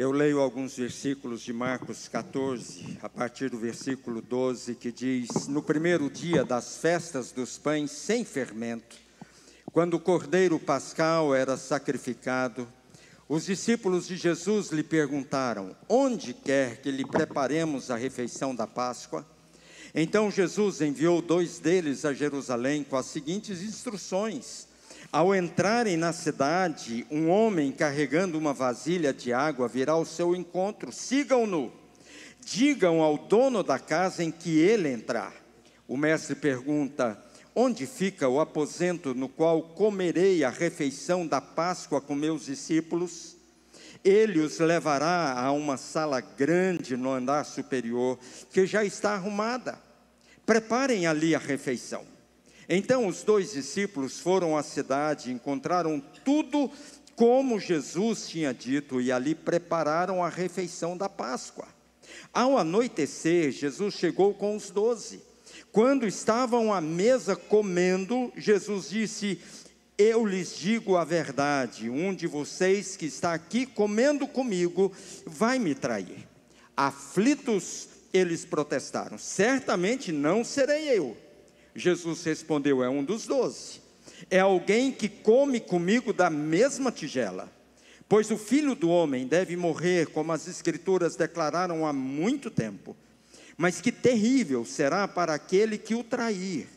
Eu leio alguns versículos de Marcos 14, a partir do versículo 12, que diz: No primeiro dia das festas dos pães sem fermento, quando o cordeiro pascal era sacrificado, os discípulos de Jesus lhe perguntaram: Onde quer que lhe preparemos a refeição da Páscoa? Então Jesus enviou 2 deles a Jerusalém com as seguintes instruções: Ao entrarem na cidade, um homem carregando uma vasilha de água virá ao seu encontro. Sigam-no. Digam ao dono da casa em que ele entrar. O mestre pergunta: Onde fica o aposento no qual comerei a refeição da Páscoa com meus discípulos? Ele os levará a uma sala grande no andar superior, que já está arrumada. Preparem ali a refeição. Então os 2 discípulos foram à cidade, encontraram tudo como Jesus tinha dito, e ali prepararam a refeição da Páscoa. Ao anoitecer, Jesus chegou com os 12. Quando estavam à mesa comendo, Jesus disse: Eu lhes digo a verdade, um de vocês que está aqui comendo comigo vai me trair. Aflitos, eles protestaram: Certamente não serei eu. Jesus respondeu: É um dos 12. É alguém que come comigo da mesma tigela. Pois o Filho do Homem deve morrer, como as Escrituras declararam há muito tempo. Mas que terrível será para aquele que o trair.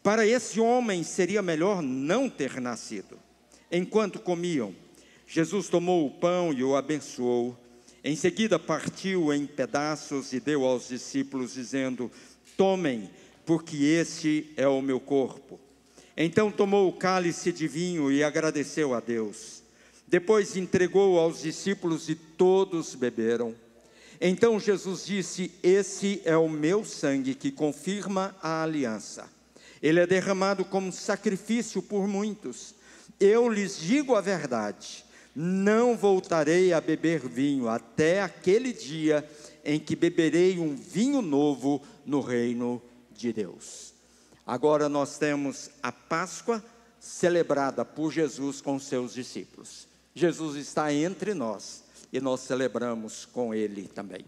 Para esse homem seria melhor não ter nascido. Enquanto comiam, Jesus tomou o pão e o abençoou. Em seguida partiu em pedaços e deu aos discípulos, dizendo: Tomem, porque este é o meu corpo. Então tomou o cálice de vinho e agradeceu a Deus. Depois entregou aos discípulos e todos beberam. Então Jesus disse: Esse é o meu sangue que confirma a aliança. Ele é derramado como sacrifício por muitos. Eu lhes digo a verdade: não voltarei a beber vinho até aquele dia em que beberei um vinho novo no reino de Deus. Agora nós temos a Páscoa celebrada por Jesus com seus discípulos. Jesus está entre nós e nós celebramos com Ele também.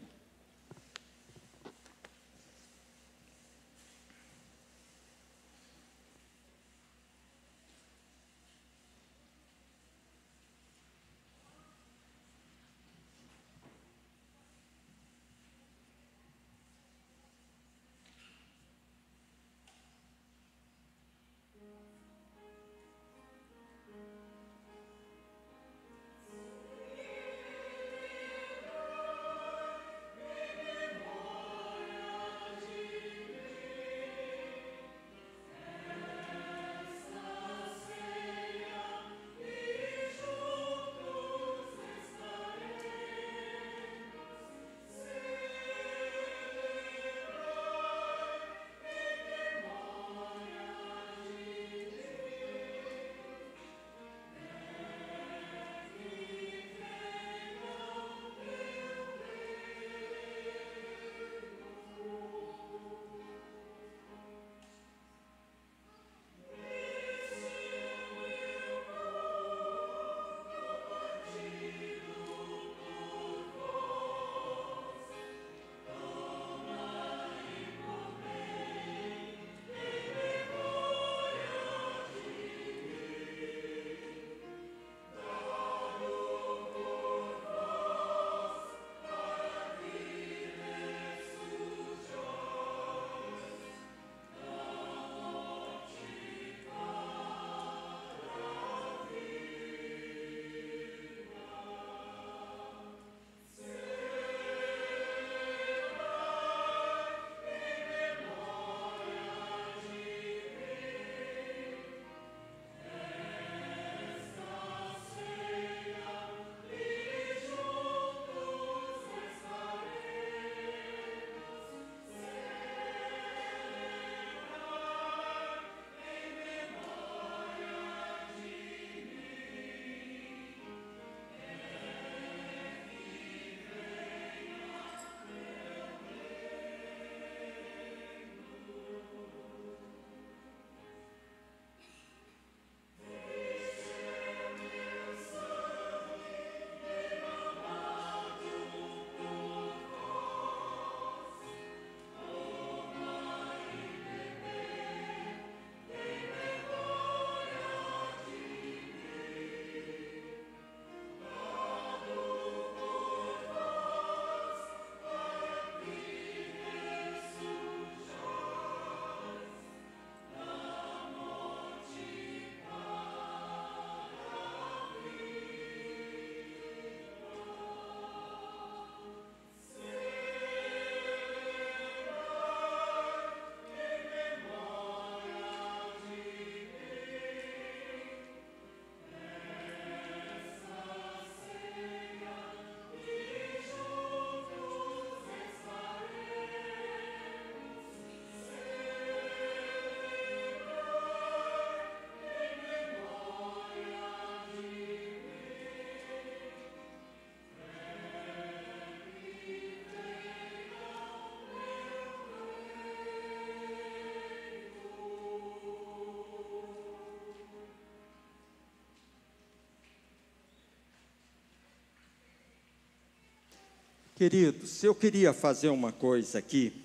Queridos, eu queria fazer uma coisa aqui,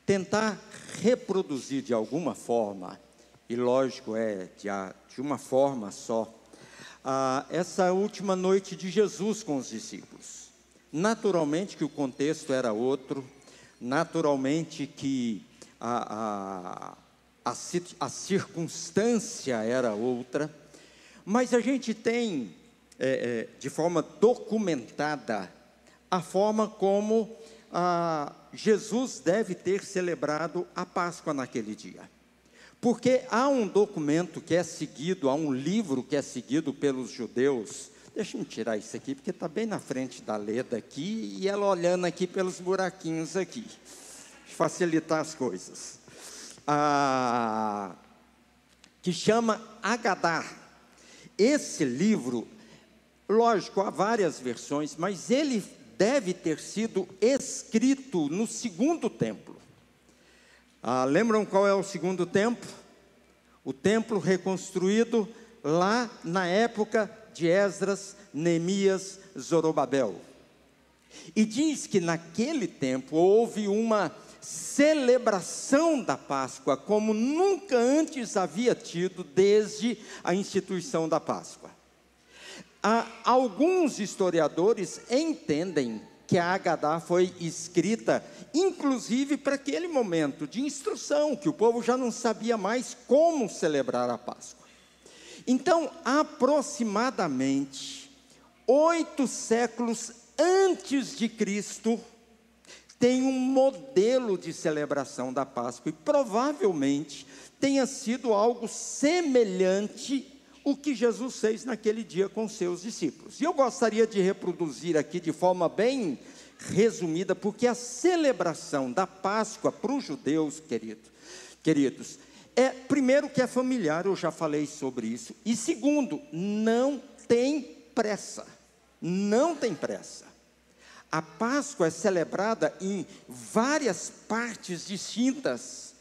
tentar reproduzir de alguma forma, e lógico de uma forma só, essa última noite de Jesus com os discípulos. Naturalmente que o contexto era outro, naturalmente que a circunstância era outra, mas a gente tem, de forma documentada, a forma como Jesus deve ter celebrado a Páscoa naquele dia. Porque há um documento que é seguido, há um livro que é seguido pelos judeus. Deixa eu tirar isso aqui, porque está bem na frente da Leda aqui, e ela olhando aqui pelos buraquinhos aqui. Facilitar as coisas. Que chama Agadá. Esse livro, lógico, há várias versões, mas ele deve ter sido escrito no segundo templo. Lembram qual é o segundo templo? O templo reconstruído lá na época de Esdras, Neemias, Zorobabel. E diz que naquele tempo houve uma celebração da Páscoa como nunca antes havia tido desde a instituição da Páscoa. Alguns historiadores entendem que a Agadá foi escrita, inclusive para aquele momento de instrução, que o povo já não sabia mais como celebrar a Páscoa. Então, aproximadamente 8 séculos antes de Cristo, tem um modelo de celebração da Páscoa, e provavelmente tenha sido algo semelhante o que Jesus fez naquele dia com seus discípulos. E eu gostaria de reproduzir aqui de forma bem resumida, porque a celebração da Páscoa para os judeus, queridos, primeiro que é familiar, eu já falei sobre isso, e segundo, não tem pressa, não tem pressa. A Páscoa é celebrada em várias partes distintas,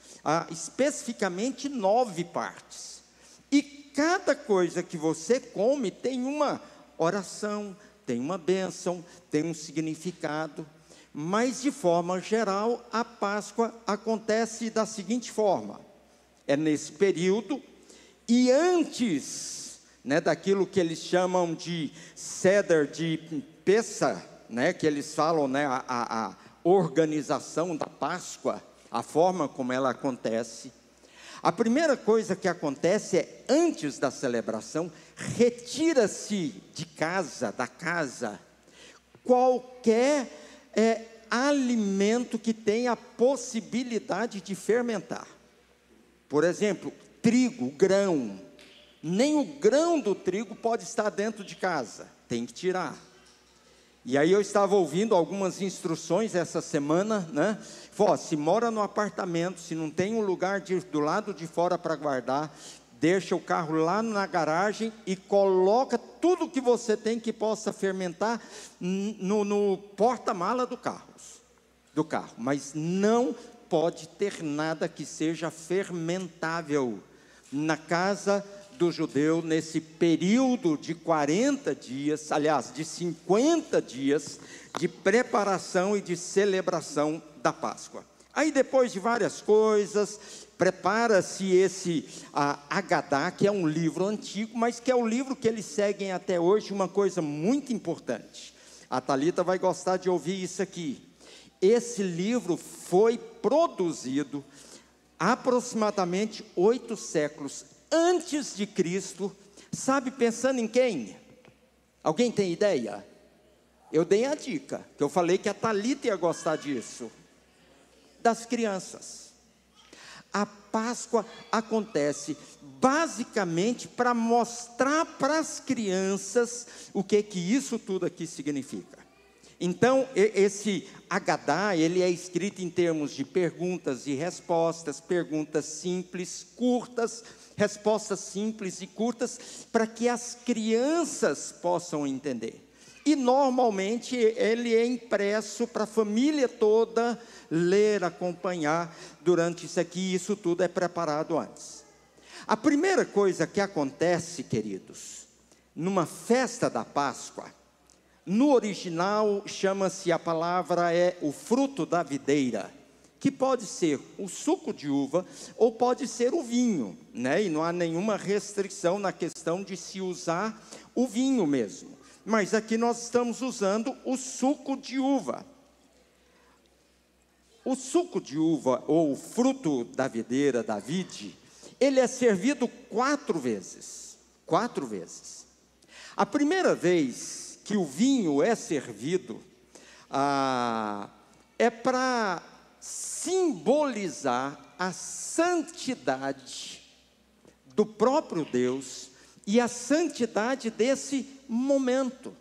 especificamente 9 partes, e cada coisa que você come tem uma oração, tem uma bênção, tem um significado, mas de forma geral a Páscoa acontece da seguinte forma: é nesse período, e antes, daquilo que eles chamam de Seder de Pessah, que eles falam, a organização da Páscoa, a forma como ela acontece. A primeira coisa que acontece é, antes da celebração, retira-se da casa, qualquer alimento que tenha a possibilidade de fermentar. Por exemplo, trigo, grão. Nem o grão do trigo pode estar dentro de casa, tem que tirar. E aí eu estava ouvindo algumas instruções essa semana, se mora no apartamento, se não tem um lugar do lado de fora para guardar, deixa o carro lá na garagem e coloca tudo que você tem que possa fermentar no porta-mala do carro. Mas não pode ter nada que seja fermentável na casa do judeu, nesse período de 40 dias, aliás, de 50 dias, de preparação e de celebração da Páscoa. Aí depois de várias coisas, prepara-se esse Agadá, que é um livro antigo, mas que é o livro que eles seguem até hoje, uma coisa muito importante. A Thalita vai gostar de ouvir isso aqui. Esse livro foi produzido aproximadamente 8 séculos antes de Cristo, sabe, pensando em quem? Alguém tem ideia? Eu dei a dica, que eu falei que a Thalita ia gostar disso. Das crianças. A Páscoa acontece basicamente para mostrar para as crianças o que isso tudo aqui significa. Então, esse Agadá, ele é escrito em termos de perguntas e respostas, perguntas simples, curtas, respostas simples e curtas, para que as crianças possam entender. E normalmente ele é impresso para a família toda ler, acompanhar durante isso aqui, isso tudo é preparado antes. A primeira coisa que acontece, queridos, numa festa da Páscoa, No original, chama-se, a palavra é o fruto da videira, que pode ser o suco de uva ou pode ser o vinho, né? E não há nenhuma restrição na questão de se usar o vinho mesmo. Mas aqui nós estamos usando o suco de uva. O suco de uva, ou o fruto da videira, da vide, ele é servido 4 vezes. 4 vezes. A primeira vez que o vinho é servido, é para simbolizar a santidade do próprio Deus e a santidade desse momento.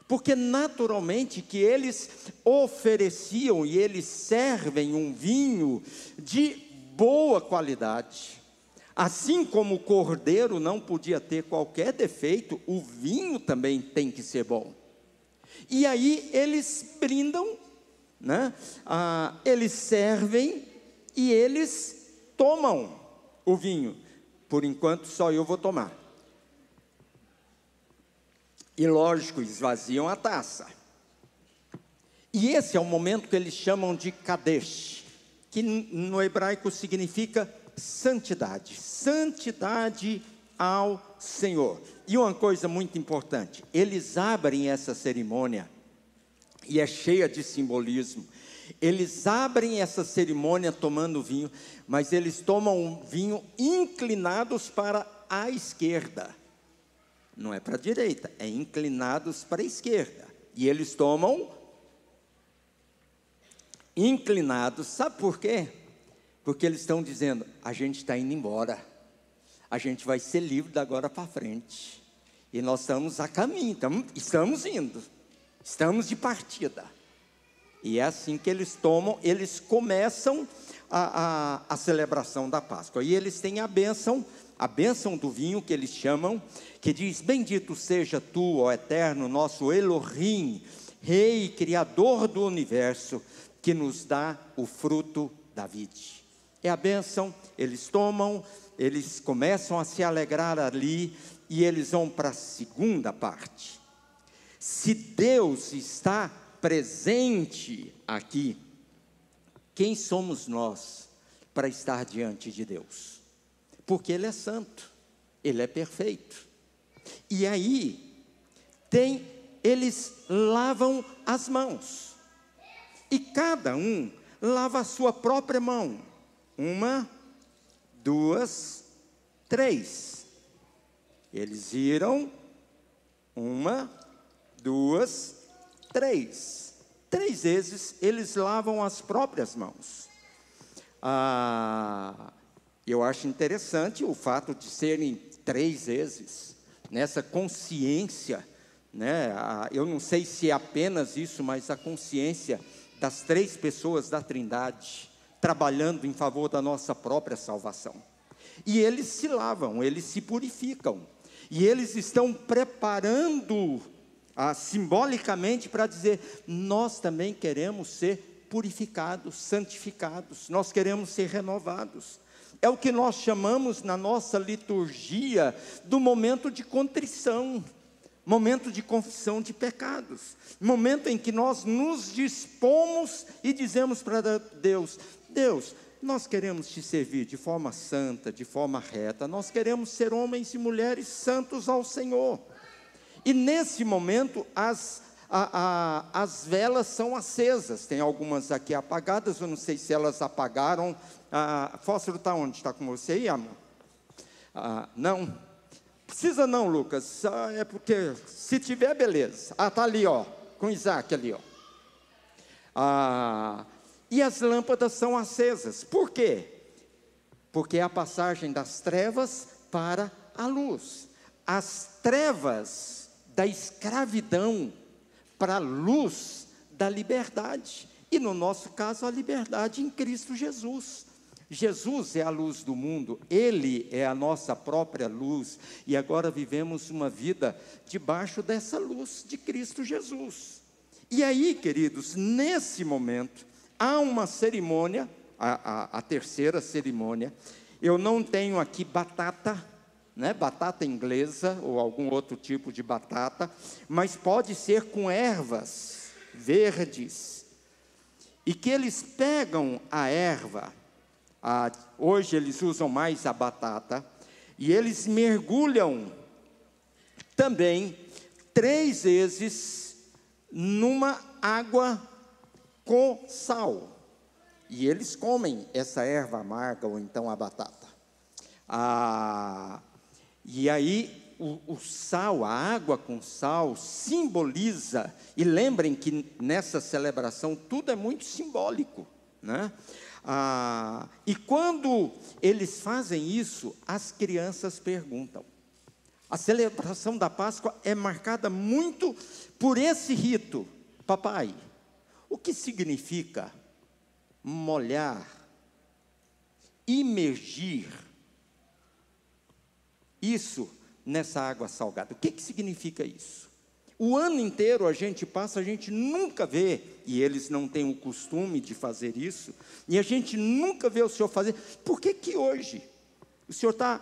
Porque naturalmente que eles ofereciam e eles servem um vinho de boa qualidade. Assim como o cordeiro não podia ter qualquer defeito, o vinho também tem que ser bom. E aí eles brindam, né? Eles servem e eles tomam o vinho. Por enquanto só eu vou tomar. E lógico, esvaziam a taça. E esse é o momento que eles chamam de Kadesh, que no hebraico significa santidade. Santidade ao Senhor. E uma coisa muito importante, eles abrem essa cerimônia, e é cheia de simbolismo. Eles abrem essa cerimônia tomando vinho, mas eles tomam vinho inclinados para a esquerda. Não é para a direita, é inclinados para a esquerda. E eles tomam inclinados, sabe por quê? Porque eles estão dizendo, a gente está indo embora. A gente vai ser livre da agora para frente. E nós estamos a caminho, estamos indo. Estamos de partida. E é assim que eles tomam, eles começam a celebração da Páscoa. E eles têm a bênção do vinho que eles chamam, que diz, bendito seja tu, ó Eterno, nosso Elohim, Rei, Criador do Universo, que nos dá o fruto da vide. É a bênção, eles tomam, eles começam a se alegrar ali, e eles vão para a segunda parte. Se Deus está presente aqui, quem somos nós para estar diante de Deus? Porque Ele é santo, Ele é perfeito. E aí, eles lavam as mãos. E cada um lava a sua própria mão. 1, 2, 3. Eles viram. 1, 2, 3. 3 vezes eles lavam as próprias mãos. Eu acho interessante o fato de serem 3 vezes, nessa consciência, né? Eu não sei se é apenas isso, mas a consciência das 3 pessoas da Trindade, trabalhando em favor da nossa própria salvação. E eles se lavam, eles se purificam, e eles estão preparando simbolicamente para dizer, nós também queremos ser purificados, santificados, nós queremos ser renovados. É o que nós chamamos na nossa liturgia do momento de contrição, momento de confissão de pecados, momento em que nós nos dispomos e dizemos para Deus, Deus, nós queremos te servir de forma santa, de forma reta, nós queremos ser homens e mulheres santos ao Senhor. E nesse momento as velas são acesas, tem algumas aqui apagadas, eu não sei se elas apagaram. Fósforo está onde? Está com você aí, amor? Não? Precisa não, Lucas, é porque se tiver, beleza. Está ali, ó, com Isaac ali, ó. E as lâmpadas são acesas, por quê? Porque é a passagem das trevas para a luz. As trevas da escravidão para a luz da liberdade. E no nosso caso, a liberdade em Cristo Jesus. Jesus é a luz do mundo, Ele é a nossa própria luz, e agora vivemos uma vida debaixo dessa luz de Cristo Jesus. E aí, queridos, nesse momento, há uma cerimônia, a terceira cerimônia. Eu não tenho aqui batata, né? Batata inglesa ou algum outro tipo de batata, mas pode ser com ervas verdes. E que eles pegam a erva, hoje eles usam mais a batata, e eles mergulham também 3 vezes numa água com sal. E eles comem essa erva amarga ou então a batata. E aí o sal, a água com sal, simboliza, e lembrem que nessa celebração tudo é muito simbólico, né? E quando eles fazem isso, as crianças perguntam. A celebração da Páscoa é marcada muito por esse rito. Papai, o que significa molhar, imergir isso nessa água salgada? O que significa isso? O ano inteiro a gente passa, a gente nunca vê, e eles não têm o costume de fazer isso, e a gente nunca vê o Senhor fazer. Por que que hoje o Senhor está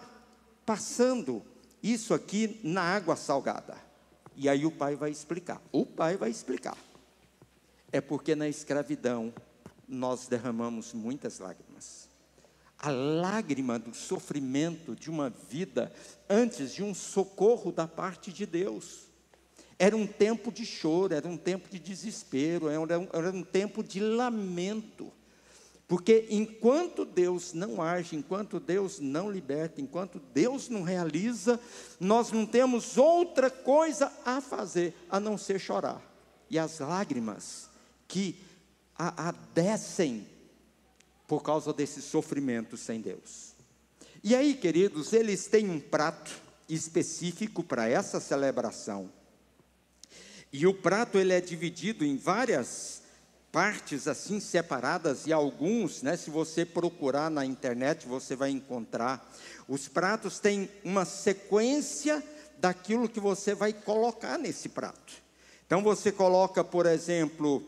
passando isso aqui na água salgada? E aí o pai vai explicar. É porque na escravidão nós derramamos muitas lágrimas. A lágrima do sofrimento de uma vida antes de um socorro da parte de Deus. Era um tempo de choro, era um tempo de desespero, era um tempo de lamento. Porque enquanto Deus não age, enquanto Deus não liberta, enquanto Deus não realiza, nós não temos outra coisa a fazer a não ser chorar. E as lágrimas que descem por causa desse sofrimento sem Deus. E aí, queridos, eles têm um prato específico para essa celebração. E o prato ele é dividido em várias partes assim separadas, e alguns, né, se você procurar na internet, você vai encontrar. Os pratos têm uma sequência daquilo que você vai colocar nesse prato. Então você coloca, por exemplo,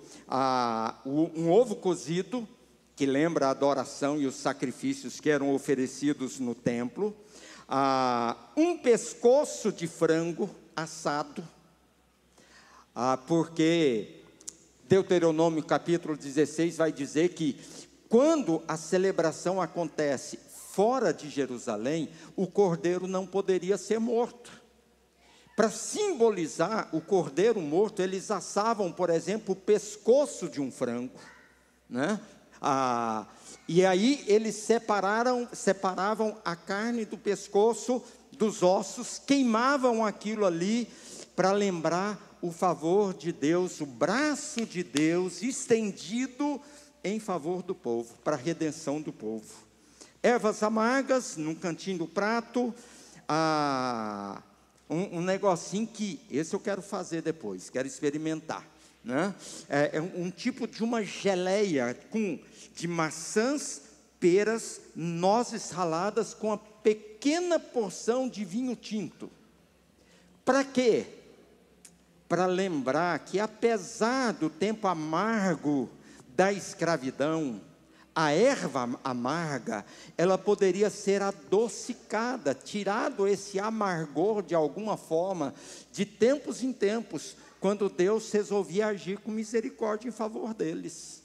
um ovo cozido, que lembra a adoração e os sacrifícios que eram oferecidos no templo, um pescoço de frango assado, porque Deuteronômio capítulo 16 vai dizer que quando a celebração acontece fora de Jerusalém, o cordeiro não poderia ser morto. Para simbolizar o cordeiro morto, eles assavam, por exemplo, o pescoço de um frango, né? E aí eles separavam a carne do pescoço dos ossos, queimavam aquilo ali para lembrar o favor de Deus, o braço de Deus estendido em favor do povo, para a redenção do povo. Ervas amargas num cantinho do prato, um negocinho que, esse eu quero fazer depois, quero experimentar, né? É um tipo de uma geleia de maçãs, peras, nozes raladas com uma pequena porção de vinho tinto. Para quê? Para lembrar que apesar do tempo amargo da escravidão, a erva amarga, ela poderia ser adocicada, tirado esse amargor de alguma forma, de tempos em tempos, quando Deus resolvia agir com misericórdia em favor deles.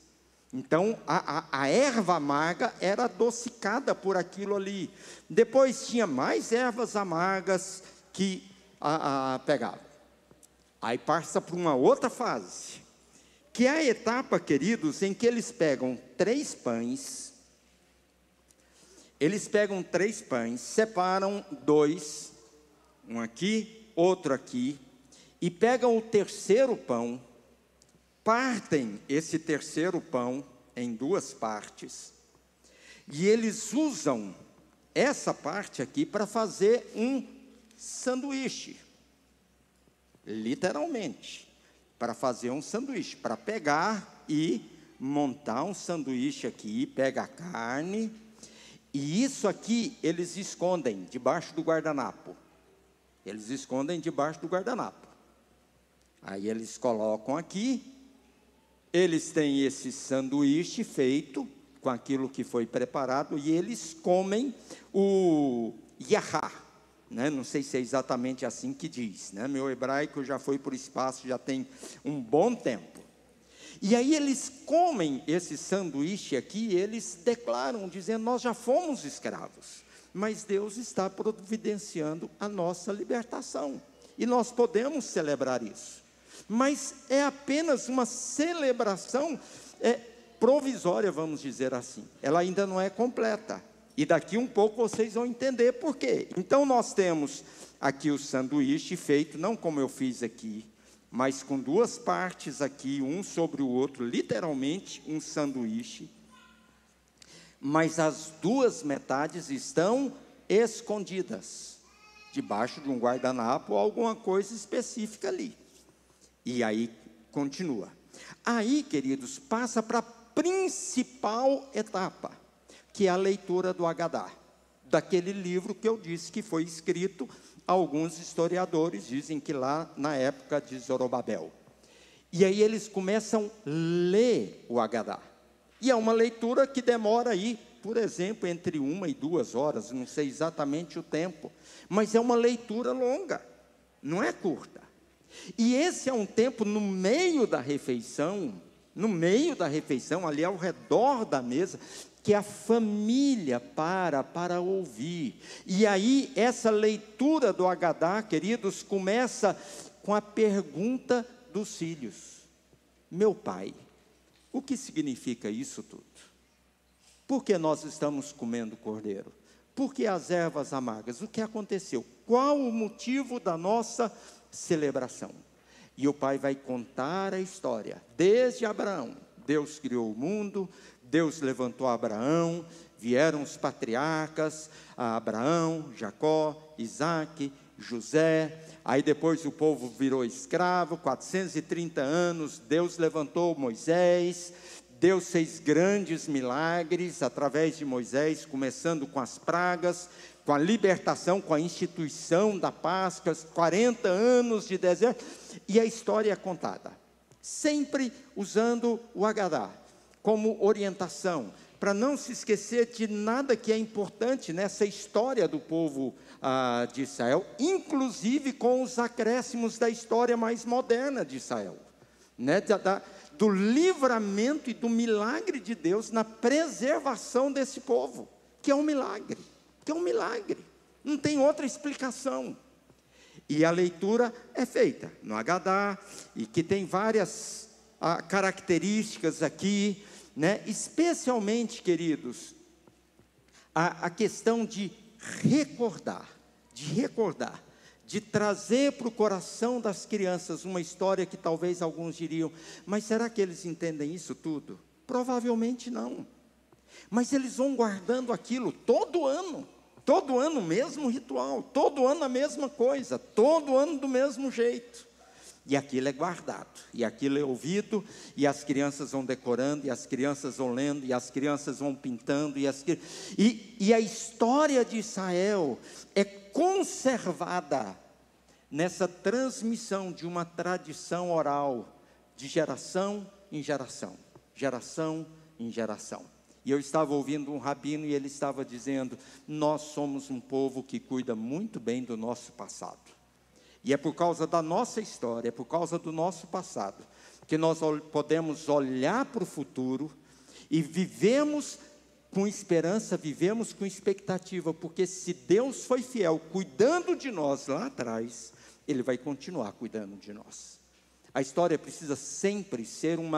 Então, a erva amarga era adocicada por aquilo ali. Depois tinha mais ervas amargas que pegavam. Aí passa para uma outra fase, que é a etapa, queridos, em que eles pegam 3 pães, separam 2, um aqui, outro aqui, e pegam o terceiro pão, partem esse terceiro pão em 2 partes, e eles usam essa parte aqui para fazer um sanduíche, literalmente, para fazer um sanduíche, para pegar e montar um sanduíche aqui, pega a carne, e isso aqui eles escondem debaixo do guardanapo, aí eles colocam aqui, eles têm esse sanduíche feito com aquilo que foi preparado, e eles comem o yahá. né? Não sei se é exatamente assim que diz, né? Meu hebraico já foi por espaço, já tem um bom tempo. E aí eles comem esse sanduíche aqui, e eles declaram, dizendo: nós já fomos escravos, mas Deus está providenciando a nossa libertação, e nós podemos celebrar isso. Mas é apenas uma celebração provisória, vamos dizer assim. Ela ainda não é completa. E daqui um pouco vocês vão entender por quê. Então nós temos aqui o sanduíche feito, não como eu fiz aqui, mas com duas partes aqui, um sobre o outro, literalmente um sanduíche. Mas as duas metades estão escondidas, debaixo de um guardanapo ou alguma coisa específica ali. E aí continua. Aí, queridos, passa para a principal etapa, que é a leitura do Agadá, daquele livro que eu disse que foi escrito, alguns historiadores dizem que lá na época de Zorobabel. E aí eles começam a ler o Agadá. E é uma leitura que demora aí, por exemplo, entre 1 e 2 horas, não sei exatamente o tempo, mas é uma leitura longa, não é curta. E esse é um tempo no meio da refeição, ali ao redor da mesa, que a família para ouvir. E aí essa leitura do Agadá, queridos, começa com a pergunta dos filhos: meu pai, o que significa isso tudo? Por que nós estamos comendo cordeiro? Por que as ervas amargas? O que aconteceu? Qual o motivo da nossa celebração? E o pai vai contar a história, desde Abraão. Deus criou o mundo, Deus levantou Abraão, vieram os patriarcas, Abraão, Jacó, Isaac, José, aí depois o povo virou escravo, 430 anos, Deus levantou Moisés, Deus fez grandes milagres através de Moisés, começando com as pragas, com a libertação, com a instituição da Páscoa, 40 anos de deserto, e a história é contada, sempre usando o Agadá como orientação, para não se esquecer de nada que é importante nessa história do povo de Israel, inclusive com os acréscimos da história mais moderna de Israel, né? Do livramento e do milagre de Deus na preservação desse povo, que é um milagre, não tem outra explicação. E a leitura é feita no Agadá, e que tem várias características aqui, né? Especialmente, queridos, a questão de recordar, de trazer para o coração das crianças uma história que talvez alguns diriam: mas será que eles entendem isso tudo? Provavelmente não, mas eles vão guardando aquilo todo ano o mesmo ritual, todo ano a mesma coisa, todo ano do mesmo jeito, e aquilo é guardado, e aquilo é ouvido, e as crianças vão decorando, e as crianças vão lendo, e as crianças vão pintando, e a história de Israel é conservada nessa transmissão de uma tradição oral, de geração em geração, E eu estava ouvindo um rabino, e ele estava dizendo: nós somos um povo que cuida muito bem do nosso passado, e é por causa da nossa história, é por causa do nosso passado, que nós podemos olhar para o futuro, e vivemos com esperança, vivemos com expectativa, porque se Deus foi fiel, cuidando de nós lá atrás, Ele vai continuar cuidando de nós. A história precisa sempre ser um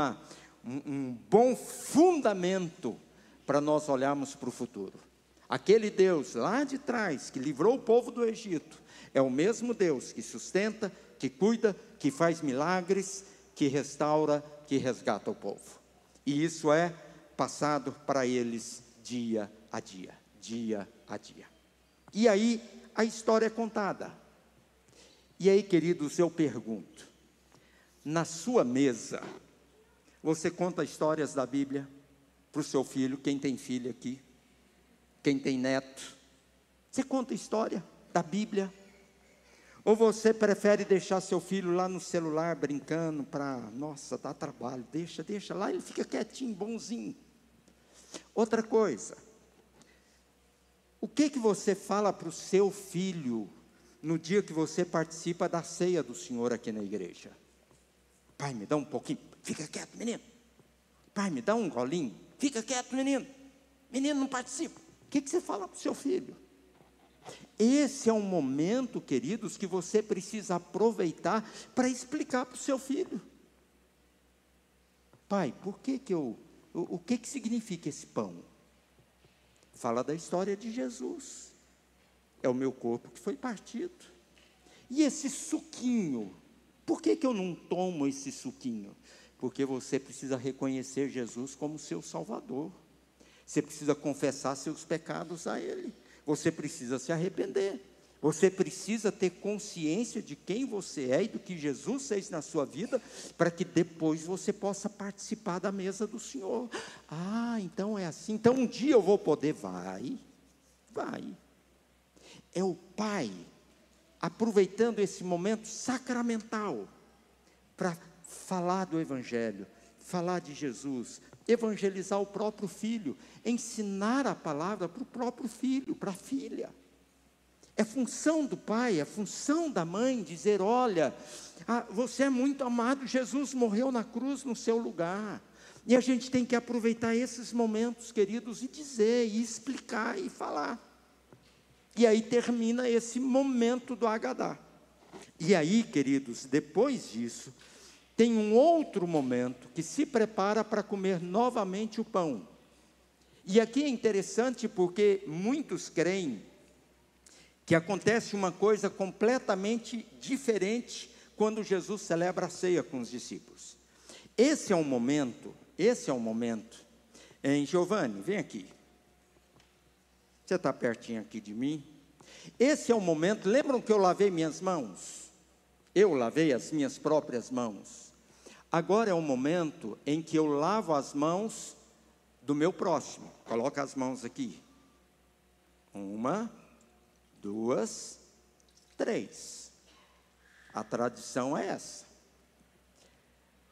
bom fundamento, para nós olharmos para o futuro. Aquele Deus lá de trás, que livrou o povo do Egito, é o mesmo Deus que sustenta, que cuida, que faz milagres, que restaura, que resgata o povo. E isso é passado para eles dia a dia. E aí a história é contada. E aí, queridos, eu pergunto: na sua mesa, você conta histórias da Bíblia para o seu filho? Quem tem filho aqui? Quem tem neto? Você conta história da Bíblia? Ou você prefere deixar seu filho lá no celular brincando nossa, dá trabalho, deixa lá, ele fica quietinho, bonzinho. Outra coisa, o que você fala para o seu filho no dia que você participa da ceia do Senhor aqui na igreja. Pai, me dá um pouquinho. Fica quieto, menino. Pai, me dá um golinho. Fica quieto, menino. Menino, não participa. O que você fala para o seu filho? Esse é um momento, queridos, que você precisa aproveitar para explicar para o seu filho. Pai, o que significa esse pão? Fala da história de Jesus. É o meu corpo que foi partido. E esse suquinho? Por que eu não tomo esse suquinho? Porque você precisa reconhecer Jesus como seu Salvador. Você precisa confessar seus pecados a Ele. Você precisa se arrepender. Você precisa ter consciência de quem você é e do que Jesus fez na sua vida, para que depois você possa participar da mesa do Senhor. Ah, então é assim. Então um dia eu vou poder. Vai. É o Pai aproveitando esse momento sacramental para falar do Evangelho, falar de Jesus, evangelizar o próprio filho, ensinar a palavra para o próprio filho, para a filha. É função do pai, é função da mãe dizer: olha, você é muito amado, Jesus morreu na cruz no seu lugar. E a gente tem que aproveitar esses momentos, queridos, e dizer, e explicar, e falar. E aí termina esse momento do Agadá. E aí, queridos, depois disso, tem um outro momento que se prepara para comer novamente o pão. E aqui é interessante porque muitos creem que acontece uma coisa completamente diferente quando Jesus celebra a ceia com os discípulos. Esse é um momento, em Giovanni, vem aqui. Você está pertinho aqui de mim? Esse é o momento, lembram que eu lavei minhas mãos? Eu lavei as minhas próprias mãos. Agora é o momento em que eu lavo as mãos do meu próximo. Coloca as mãos aqui. 1, 2, 3. A tradição é essa.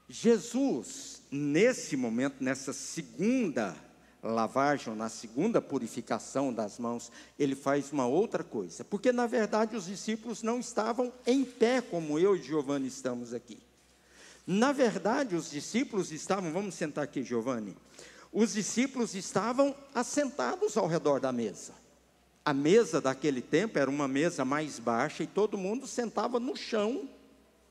Jesus, nesse momento, nessa segunda lavagem, na segunda purificação das mãos, ele faz uma outra coisa, porque na verdade os discípulos não estavam em pé como eu e Giovanni estamos aqui. Na verdade os discípulos estavam, vamos sentar aqui, Giovanni, os discípulos estavam assentados ao redor da mesa. A mesa daquele tempo era uma mesa mais baixa e todo mundo sentava no chão.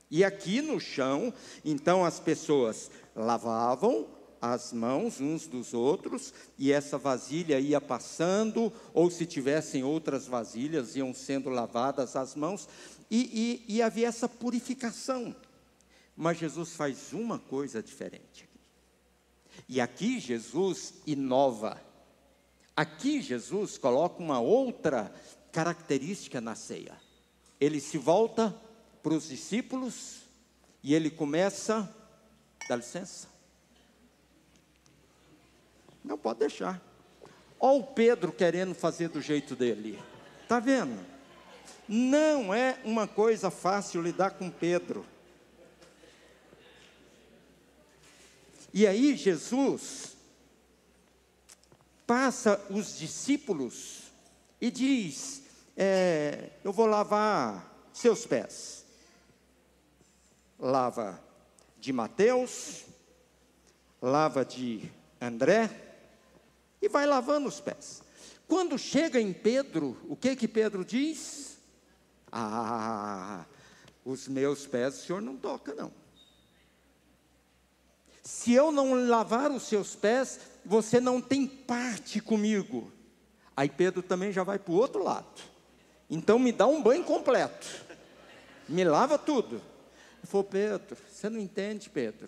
E aqui no chão, então as pessoas lavavam as mãos uns dos outros, e essa vasilha ia passando, ou se tivessem outras vasilhas, iam sendo lavadas as mãos, e havia essa purificação. Mas Jesus faz uma coisa diferente. E aqui Jesus inova. Aqui Jesus coloca uma outra característica na ceia. Ele se volta para os discípulos, e ele começa, dá licença. Não, pode deixar. Olha o Pedro querendo fazer do jeito dele. Está vendo? Não é uma coisa fácil lidar com Pedro. E aí Jesus passa os discípulos e diz: eu vou lavar seus pés. Lava de Mateus, lava de André, e vai lavando os pés. Quando chega em Pedro, o que Pedro diz? Os meus pés o senhor não toca não. Se eu não lavar os seus pés, você não tem parte comigo. Aí Pedro também já vai para o outro lado. Então me dá um banho completo. Me lava tudo. Ele falou: Pedro, você não entende, Pedro.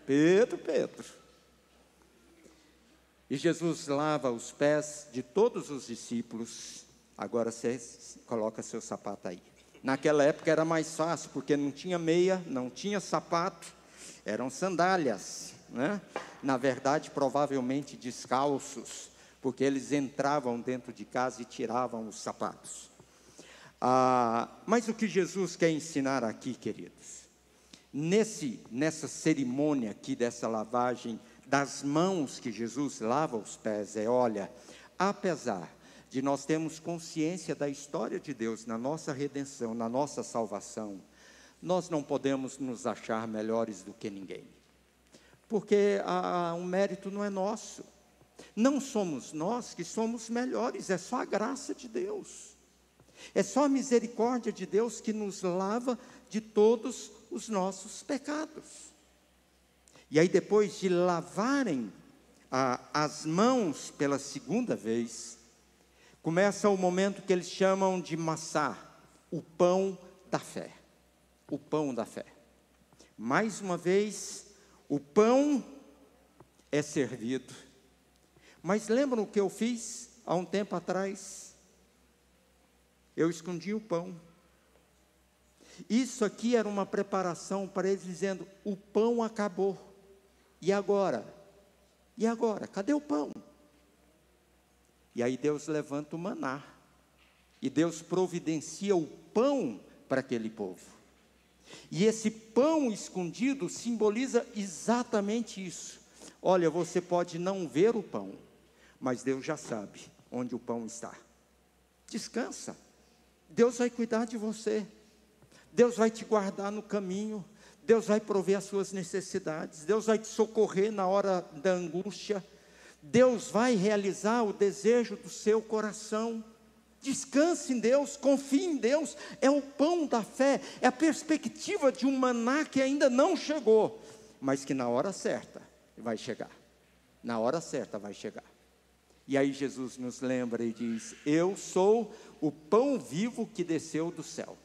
Pedro. E Jesus lava os pés de todos os discípulos. Agora você coloca seu sapato aí. Naquela época era mais fácil, porque não tinha meia, não tinha sapato, eram sandálias, né? Na verdade, provavelmente descalços, porque eles entravam dentro de casa e tiravam os sapatos. Mas o que Jesus quer ensinar aqui, queridos, nessa cerimônia aqui, dessa lavagem das mãos que Jesus lava os pés, olha, apesar de nós termos consciência da história de Deus na nossa redenção, na nossa salvação, nós não podemos nos achar melhores do que ninguém, porque o mérito não é nosso, não somos nós que somos melhores, é só a graça de Deus, é só a misericórdia de Deus que nos lava de todos os nossos pecados. E aí, depois de lavarem as mãos pela segunda vez, começa o momento que eles chamam de massá, o pão da fé. O pão da fé. Mais uma vez, o pão é servido. Mas lembram o que eu fiz há um tempo atrás? Eu escondi o pão. Isso aqui era uma preparação para eles dizendo, o pão acabou. E agora? E agora? Cadê o pão? E aí Deus levanta o maná. E Deus providencia o pão para aquele povo. E esse pão escondido simboliza exatamente isso. Olha, você pode não ver o pão, mas Deus já sabe onde o pão está. Descansa. Deus vai cuidar de você. Deus vai te guardar no caminho. Deus vai prover as suas necessidades. Deus vai te socorrer na hora da angústia. Deus vai realizar o desejo do seu coração. Descanse em Deus, confie em Deus. É o pão da fé, é a perspectiva de um maná que ainda não chegou, mas que na hora certa vai chegar. Na hora certa vai chegar. E aí Jesus nos lembra e diz, eu sou o pão vivo que desceu do céu.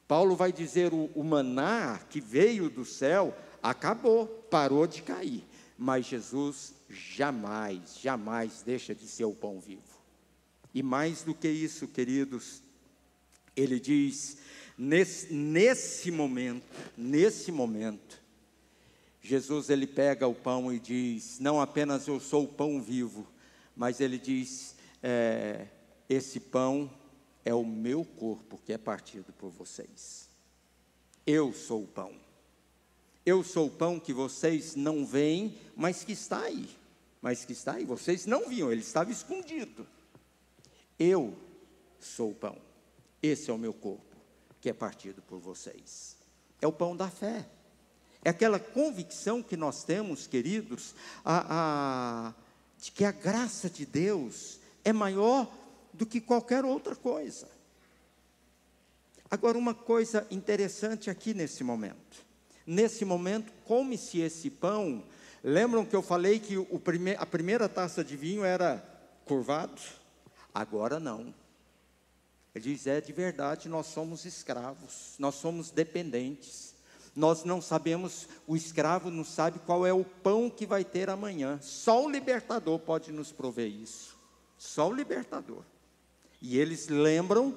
Paulo vai dizer, o maná que veio do céu, acabou, parou de cair. Mas Jesus jamais, jamais deixa de ser o pão vivo. E mais do que isso, queridos, ele diz, nesse momento, Jesus ele pega o pão e diz, não apenas eu sou o pão vivo, mas ele diz, esse pão é o meu corpo que é partido por vocês. Eu sou o pão. Eu sou o pão que vocês não veem, mas que está aí. Vocês não viam, ele estava escondido. Eu sou o pão. Esse é o meu corpo, que é partido por vocês. É o pão da fé. É aquela convicção que nós temos, queridos, de que a graça de Deus é maior do que qualquer outra coisa. Agora, uma coisa interessante aqui nesse momento. Nesse momento, come-se esse pão. Lembram que eu falei que a primeira taça de vinho era curvado? Agora não. Ele diz, de verdade, nós somos escravos, nós somos dependentes. Nós não sabemos, o escravo não sabe qual é o pão que vai ter amanhã. Só o libertador pode nos prover isso. Só o libertador. E eles lembram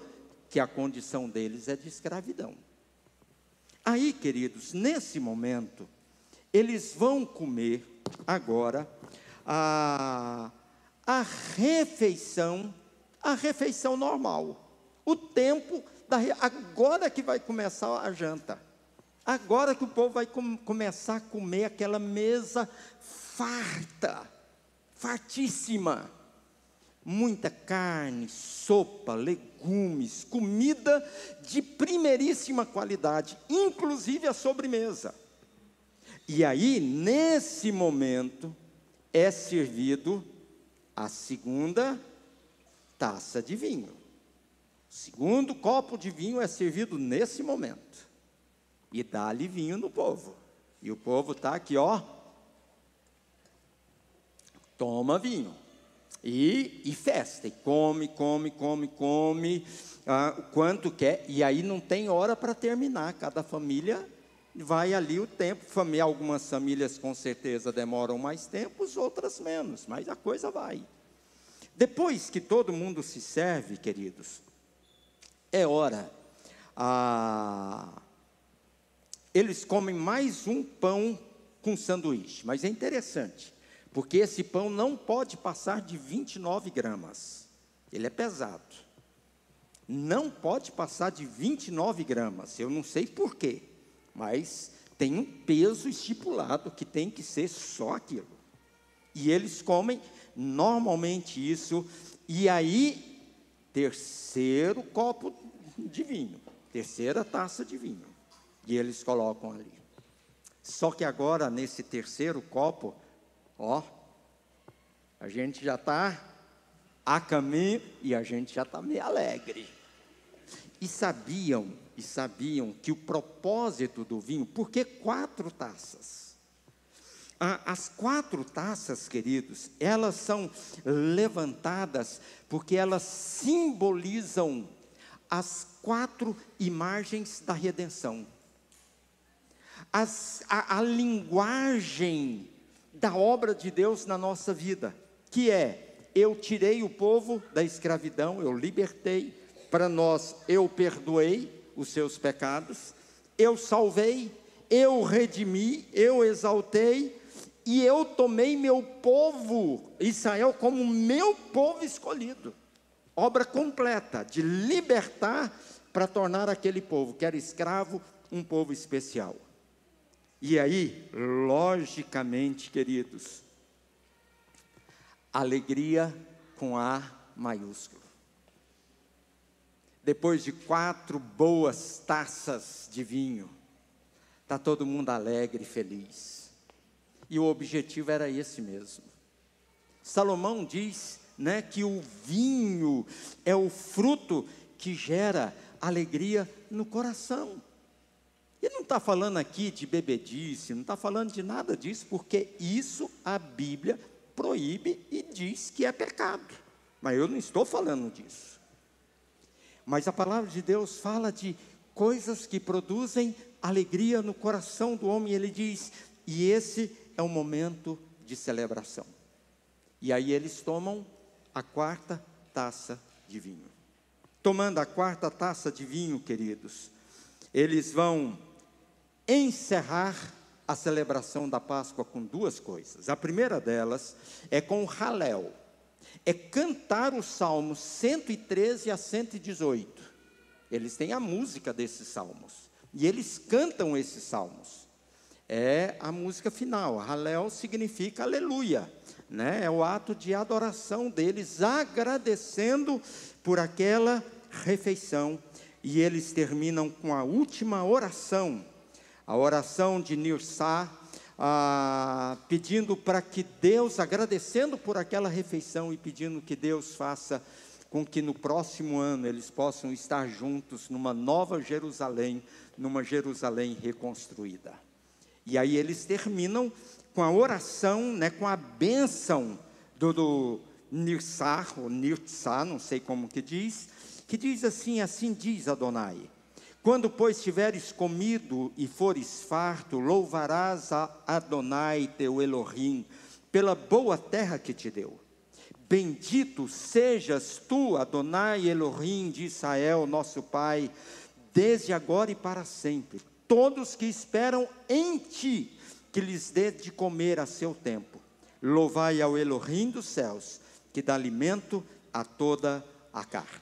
que a condição deles é de escravidão. Aí, queridos, nesse momento, eles vão comer agora a refeição normal. O tempo, agora que vai começar a janta. Agora que o povo vai começar a comer aquela mesa fartíssima. Muita carne, sopa, legumes, comida de primeiríssima qualidade, inclusive a sobremesa. E aí, nesse momento, é servido a segunda taça de vinho. O segundo copo de vinho é servido nesse momento. E dá-lhe vinho no povo. E o povo está aqui, ó. Toma vinho. E festa. E come. Quanto quer. E aí não tem hora para terminar. Cada família vai ali o tempo. Algumas famílias com certeza demoram mais tempo, outras menos. Mas a coisa vai. Depois que todo mundo se serve, queridos, é hora. Eles comem mais um pão com sanduíche. Mas é interessante, porque esse pão não pode passar de 29 gramas. Ele é pesado. Não pode passar de 29 gramas. Eu não sei por quê, mas tem um peso estipulado que tem que ser só aquilo. E eles comem normalmente isso E aí, terceiro copo de vinho, terceira taça de vinho, e eles colocam ali. Só que agora, nesse terceiro copo, ó, a gente já está a caminho e a gente já está meio alegre. E sabiam que o propósito do vinho, por que 4 taças? As 4 taças, queridos, elas são levantadas porque elas simbolizam as 4 imagens da redenção. A linguagem da obra de Deus na nossa vida, que é: eu tirei o povo da escravidão, eu libertei, para nós eu perdoei os seus pecados, eu salvei, eu redimi, eu exaltei, e eu tomei meu povo, Israel, como meu povo escolhido. Obra completa, de libertar para tornar aquele povo, que era escravo, um povo especial. E aí, logicamente, queridos, alegria com A maiúsculo. Depois de 4 boas taças de vinho, está todo mundo alegre e feliz. E o objetivo era esse mesmo. Salomão diz, né, que o vinho é o fruto que gera alegria no coração. E não está falando aqui de bebedice, não está falando de nada disso, porque isso a Bíblia proíbe e diz que é pecado. Mas eu não estou falando disso. Mas a palavra de Deus fala de coisas que produzem alegria no coração do homem. Ele diz, e esse é um momento de celebração. E aí eles tomam a 4ª taça de vinho. Tomando a 4ª taça de vinho, queridos, eles vão encerrar a celebração da Páscoa com 2 coisas. A primeira delas é com o Halel, é cantar os salmos 113 a 118. Eles têm a música desses salmos, e eles cantam esses salmos. É a música final. Halel significa aleluia, né? É o ato de adoração deles, agradecendo por aquela refeição. E eles terminam com a última oração, a oração de Nirsá, pedindo para que Deus, agradecendo por aquela refeição e pedindo que Deus faça com que no próximo ano eles possam estar juntos numa nova Jerusalém, numa Jerusalém reconstruída. E aí eles terminam com a oração, né, com a bênção do Nirsá, ou Nirtsá, não sei como que diz assim: assim diz Adonai: quando, pois, tiveres comido e fores farto, louvarás a Adonai teu Elohim, pela boa terra que te deu. Bendito sejas tu, Adonai Elohim de Israel, nosso Pai, desde agora e para sempre. Todos que esperam em ti, que lhes dê de comer a seu tempo. Louvai ao Elohim dos céus, que dá alimento a toda a carne.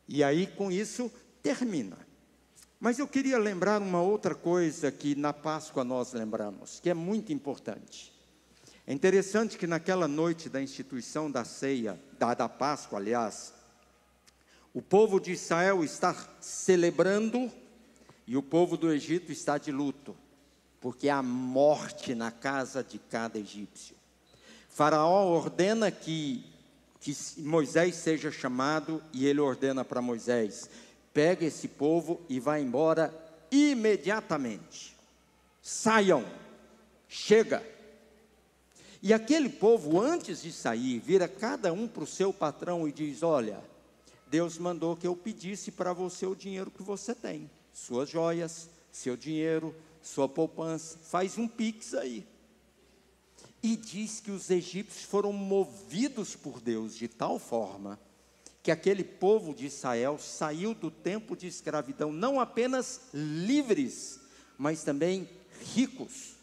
E aí, com isso, termina. Mas eu queria lembrar uma outra coisa que na Páscoa nós lembramos, que é muito importante. É interessante que naquela noite da instituição da ceia, da Páscoa, aliás, o povo de Israel está celebrando e o povo do Egito está de luto, porque há morte na casa de cada egípcio. Faraó ordena que Moisés seja chamado, e ele ordena para Moisés: pega esse povo e vai embora imediatamente. Saiam, chega. E aquele povo, antes de sair, vira cada um para o seu patrão e diz: olha, Deus mandou que eu pedisse para você o dinheiro que você tem, suas joias, seu dinheiro, sua poupança, faz um pix aí. E diz que os egípcios foram movidos por Deus de tal forma que aquele povo de Israel saiu do tempo de escravidão não apenas livres, mas também ricos.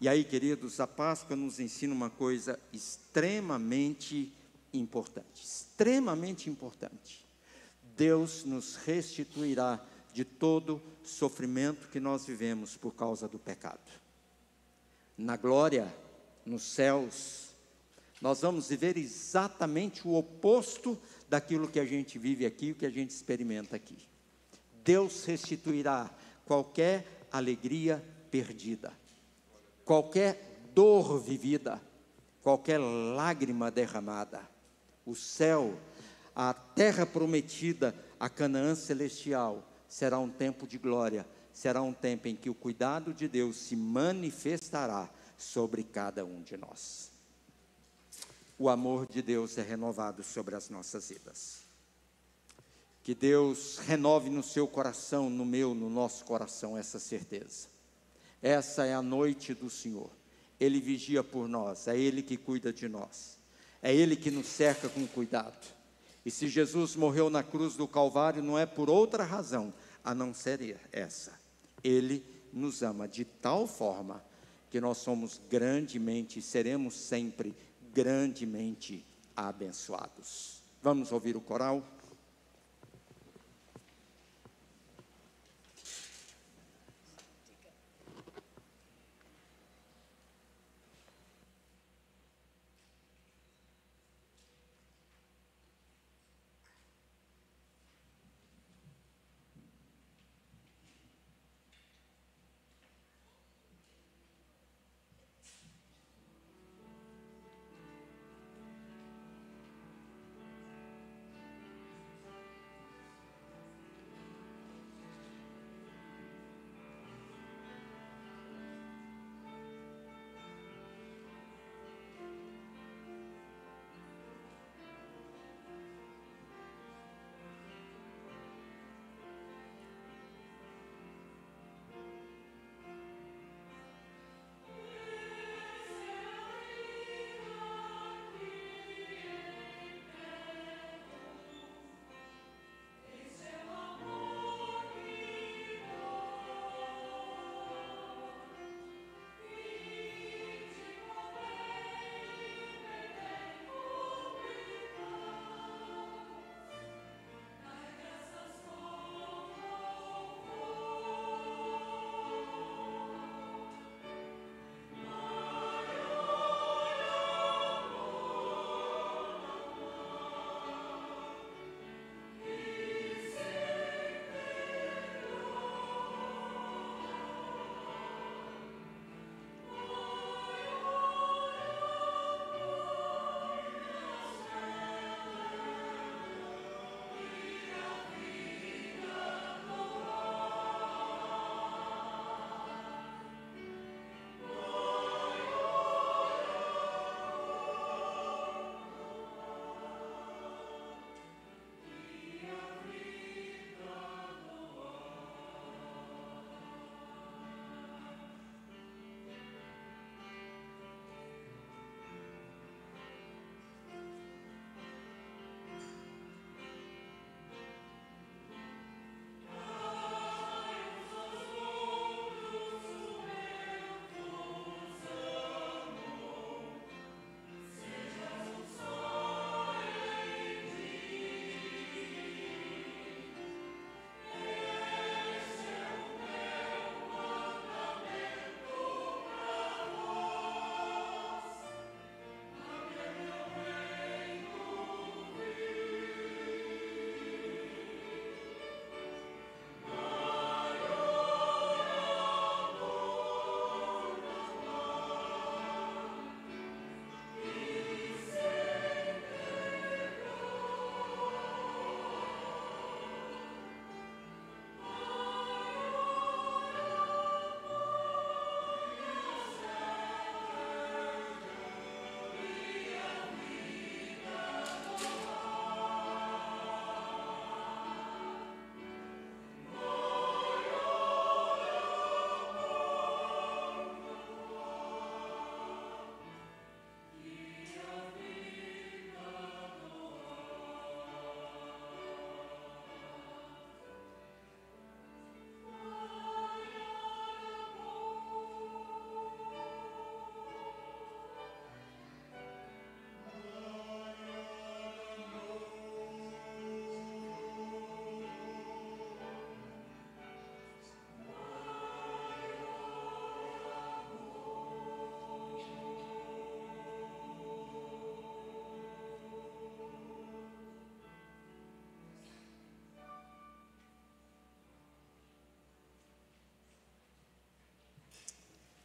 E aí, queridos, a Páscoa nos ensina uma coisa extremamente importante. Deus nos restituirá de todo sofrimento que nós vivemos por causa do pecado. Na glória, nos céus, Nós vamos viver exatamente o oposto daquilo que a gente vive aqui, o que a gente experimenta aqui. Deus restituirá qualquer alegria perdida, qualquer dor vivida, qualquer lágrima derramada. O céu, a terra prometida, a Canaã celestial, será um tempo de glória, será um tempo em que o cuidado de Deus se manifestará sobre cada um de nós. O amor de Deus é renovado sobre as nossas vidas. Que Deus renove no seu coração, no meu, no nosso coração, essa certeza. Essa é a noite do Senhor. Ele vigia por nós, é Ele que cuida de nós. É Ele que nos cerca com cuidado. E se Jesus morreu na cruz do Calvário, não é por outra razão, a não ser essa. Ele nos ama de tal forma que nós somos grandemente, seremos sempre grandemente abençoados. Vamos ouvir o coral?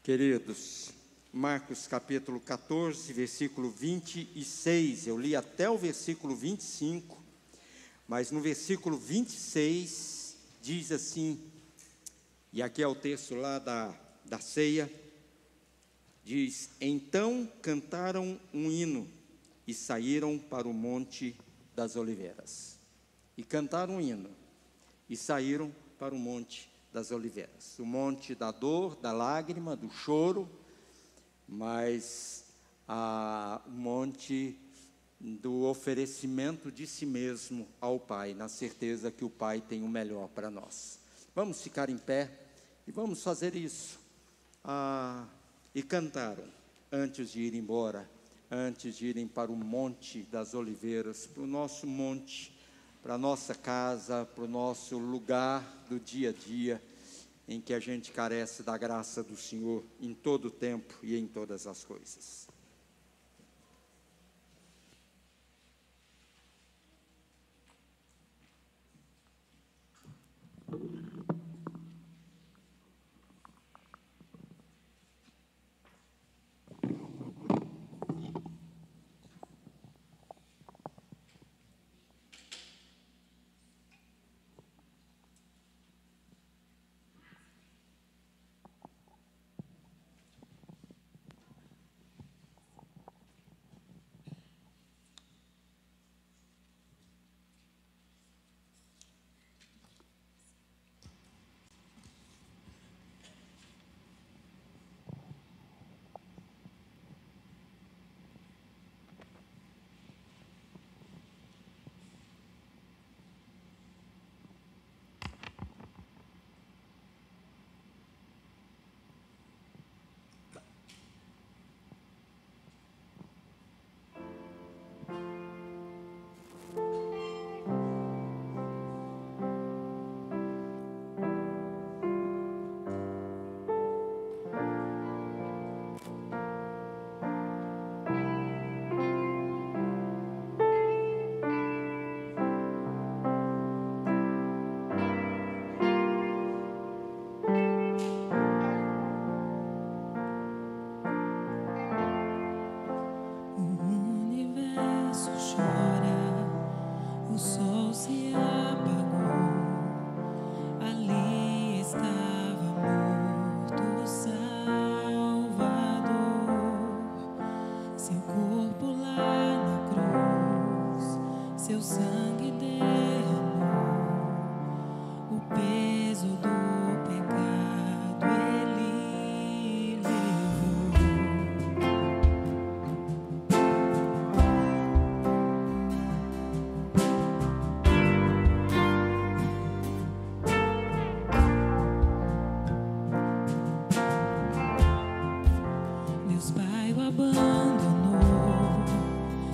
Queridos, Marcos capítulo 14, versículo 26, eu li até o versículo 25, mas no versículo 26 diz assim, e aqui é o texto lá da ceia, diz: então cantaram um hino e saíram para o Monte das Oliveiras. E cantaram um hino e saíram para o Monte das Oliveiras, o monte da dor, da lágrima, do choro, mas o monte do oferecimento de si mesmo ao Pai, na certeza que o Pai tem o melhor para nós. Vamos ficar em pé e vamos fazer isso. E cantaram antes de ir embora, antes de irem para o Monte das Oliveiras, para o nosso monte, para a nossa casa, para o nosso lugar do dia a dia, em que a gente carece da graça do Senhor em todo o tempo e em todas as coisas.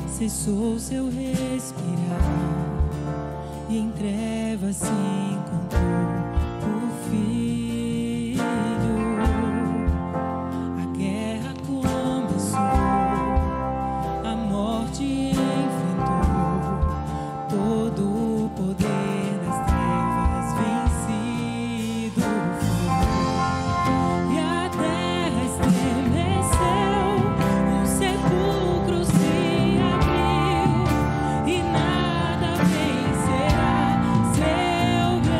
Cessou seu respirar e em trevas se encontrou o Filho. A guerra começou, a morte enfrentou, todo o poder das trevas vencido foi. E a terra estremeceu, os sepulcros se abriu. E nada vencerá seu grande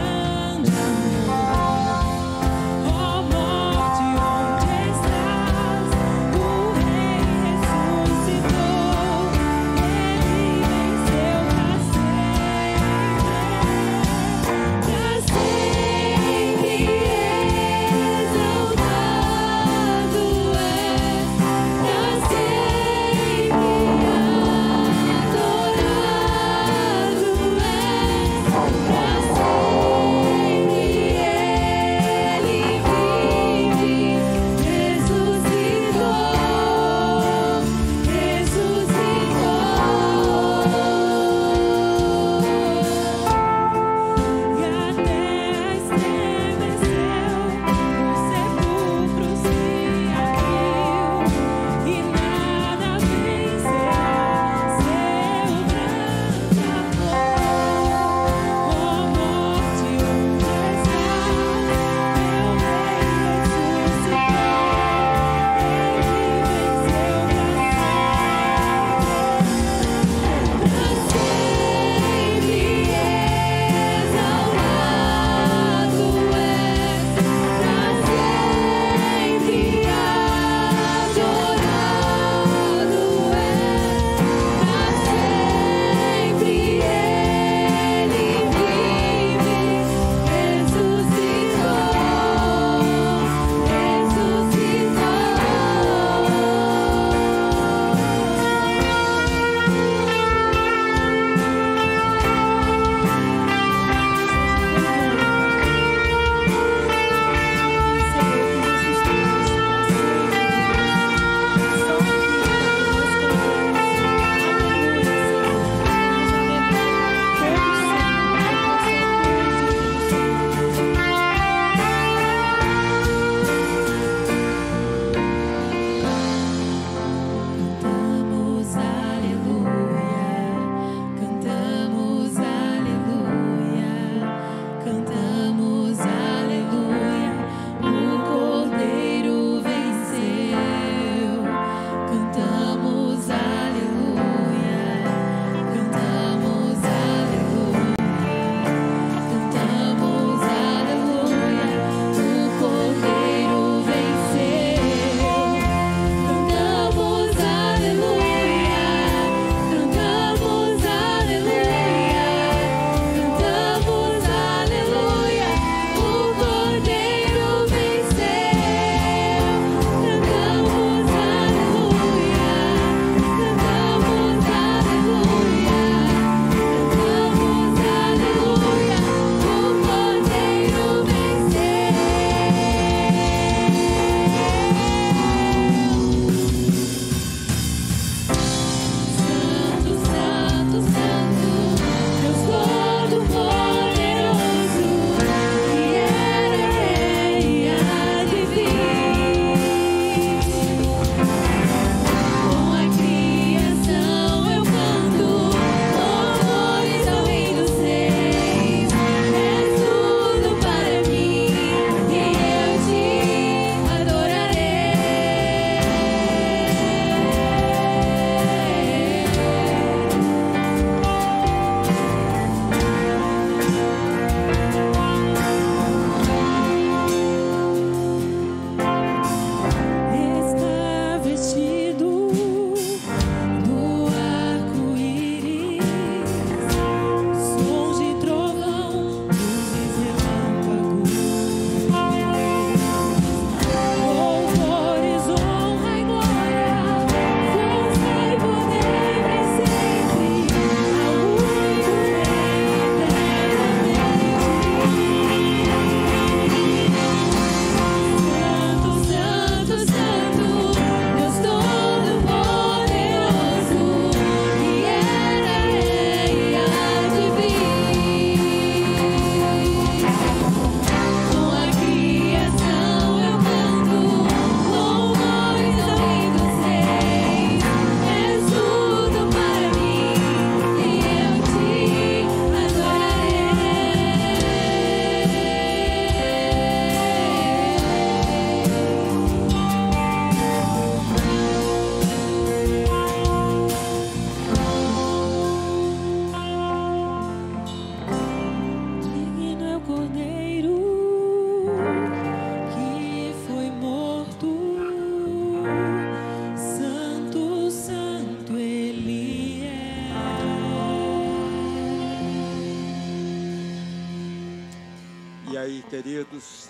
queridos,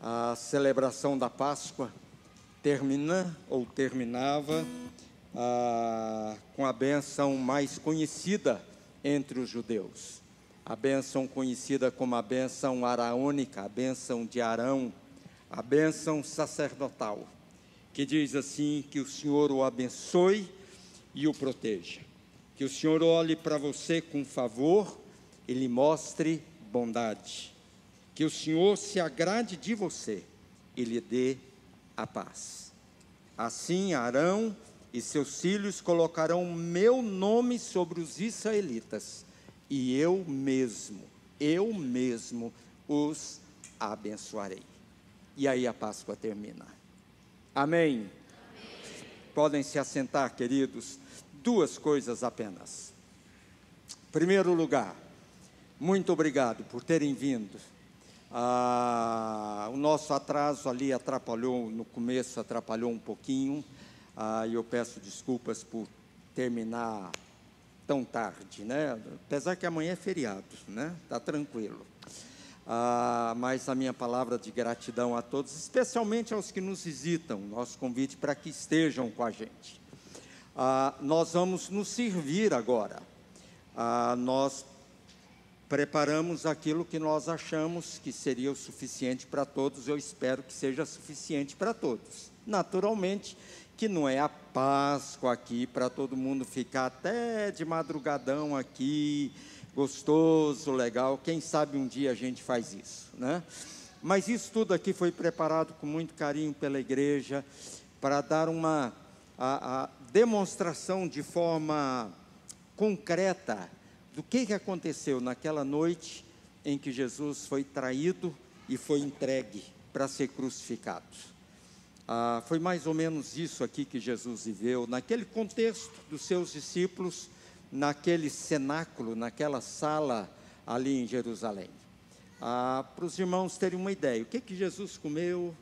a celebração da Páscoa terminava com a bênção mais conhecida entre os judeus. A bênção conhecida como a bênção araônica, a bênção de Arão, a bênção sacerdotal, que diz assim: que o Senhor o abençoe e o proteja, que o Senhor olhe para você com favor e lhe mostre bondade, que o Senhor se agrade de você e lhe dê a paz. Assim Arão e seus filhos colocarão meu nome sobre os israelitas, e eu mesmo os abençoarei. E aí a Páscoa termina. Amém? Podem se assentar, queridos. Duas coisas apenas. Em primeiro lugar, muito obrigado por terem vindo. O nosso atraso ali atrapalhou, no começo atrapalhou um pouquinho, e eu peço desculpas por terminar tão tarde, né? Apesar que amanhã é feriado, né? Está tranquilo. Mas a minha palavra de gratidão a todos, especialmente aos que nos visitam, nosso convite para que estejam com a gente. Nós vamos nos servir agora. Nós preparamos aquilo que nós achamos que seria o suficiente para todos. Eu espero que seja suficiente para todos. Naturalmente que não é a Páscoa aqui para todo mundo ficar até de madrugadão aqui, gostoso, legal. Quem sabe um dia a gente faz isso, né? Mas isso tudo aqui foi preparado com muito carinho pela igreja para dar uma demonstração de forma concreta do que aconteceu naquela noite em que Jesus foi traído e foi entregue para ser crucificado. Foi mais ou menos isso aqui que Jesus viveu, naquele contexto dos seus discípulos, naquele cenáculo, naquela sala ali em Jerusalém. Para os irmãos terem uma ideia, o que Jesus comeu,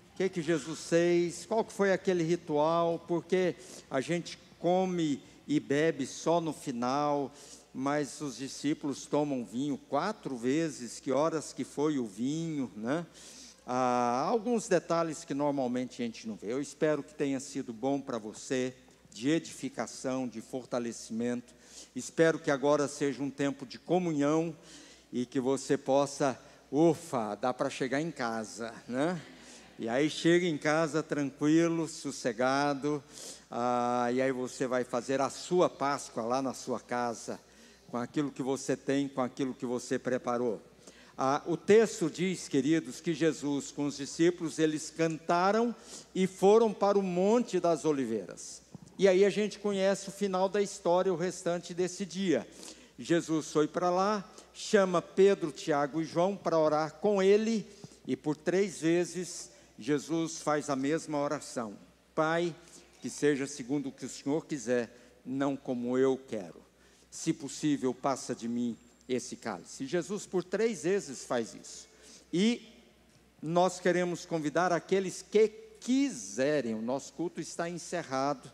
o que Jesus fez, qual que foi aquele ritual, porque a gente come e bebe só no final, mas os discípulos tomam vinho 4 vezes, que horas que foi o vinho, né? Alguns detalhes que normalmente a gente não vê. Eu espero que tenha sido bom para você, de edificação, de fortalecimento. Espero que agora seja um tempo de comunhão e que você possa, dá para chegar em casa, né? E aí chega em casa tranquilo, sossegado, e aí você vai fazer a sua Páscoa lá na sua casa, com aquilo que você tem, com aquilo que você preparou. O texto diz, queridos, que Jesus com os discípulos, eles cantaram e foram para o Monte das Oliveiras. E aí a gente conhece o final da história, o restante desse dia. Jesus foi para lá, chama Pedro, Tiago e João para orar com ele, e por 3 vezes Jesus faz a mesma oração: Pai, que seja segundo o que o Senhor quiser, não como eu quero. Se possível, passa de mim esse cálice. Jesus por 3 vezes faz isso. E nós queremos convidar aqueles que quiserem. O nosso culto está encerrado,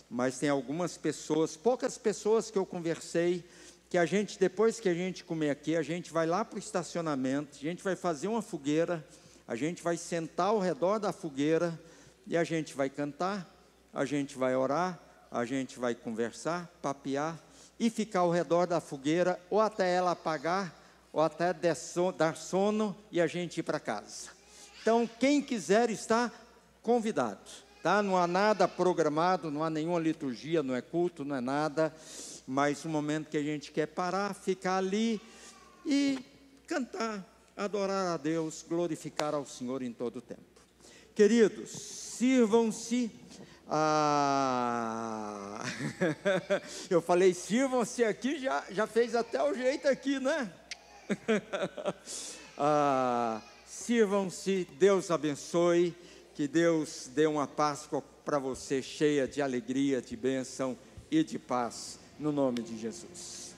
mas tem algumas pessoas, poucas pessoas que eu conversei, que a gente, depois que a gente comer aqui, a gente vai lá para o estacionamento, a gente vai fazer uma fogueira, a gente vai sentar ao redor da fogueira e a gente vai cantar, a gente vai orar, a gente vai conversar, papear e ficar ao redor da fogueira, ou até ela apagar, ou até dar sono e a gente ir para casa. Então, quem quiser está convidado, tá? Não há nada programado, não há nenhuma liturgia, não é culto, não é nada, mas um momento que a gente quer parar, ficar ali e cantar, adorar a Deus, glorificar ao Senhor em todo o tempo. Queridos, sirvam-se. Eu falei, sirvam-se aqui, já fez até o jeito aqui, né? Sirvam-se, Deus abençoe, que Deus dê uma Páscoa para você cheia de alegria, de bênção e de paz, no nome de Jesus.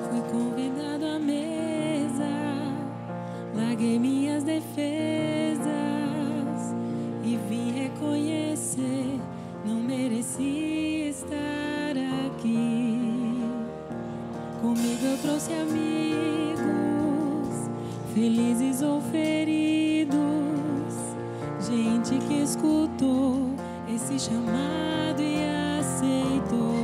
Fui convidado à mesa, Larguei minhas defesas e vim reconhecer, não mereci estar aqui. Comigo eu trouxe amigos, felizes ou feridos, gente que escutou esse chamado e aceitou.